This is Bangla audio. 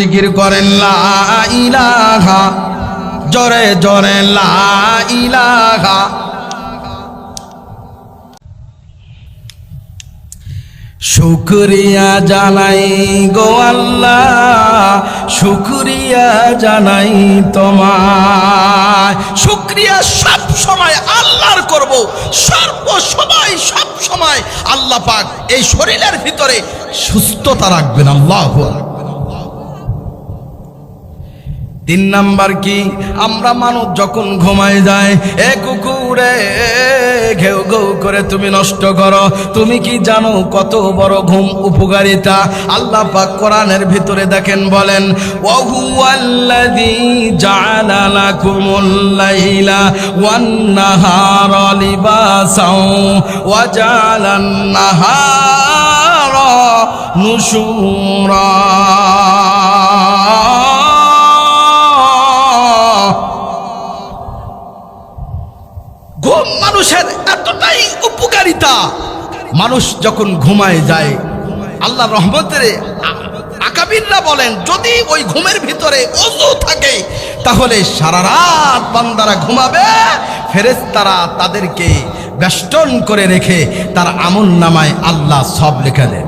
জিকির করেন লা ইলাহা, জোরে জোরে লা ইলাহা। শুকরিয়া জানাই গো আল্লাহ, শুকরিয়া জানাই তোমায়। শুকরিয়া সব সময় আল্লাহর করব, সর্ব সময় সব সময়। আল্লাহ পাক এই শরীরের ভিতরে সুস্থতা রাখবেন। আল্লাহু আকবার। 3 নাম্বার কি, আমরা মানুষ যখন ঘুমায় যায়, এ কুকুরে ঘেউ ঘেউ করে তুমি নষ্ট করো। তুমি কি জানো কত বড় ঘুম উপকারিতা? আল্লাহ পাক কোরআনের ভিতরে দেখেন বলেন, ওয়া হুয়াল্লাযী জাআলা লাকুমুল লাইলা ওয়ান নাহারা লিবাসাও ওয়া জাআলান নাহারা নুশুরা। ঘুম মানুষের এতটাই উপকারিতা, মানুষ যখন ঘুমায় যায়, আল্লাহ রহমতের আকাবিররা বলেন, যদি ওই ঘুমের ভিতরে ওযু থাকে তাহলে সারা রাত বান্দারা ঘুমাবে, ফেরেশতারা তাদেরকে বেষ্টন করে রেখে তার আমলনামায় আল্লাহ সব লিখে দেন।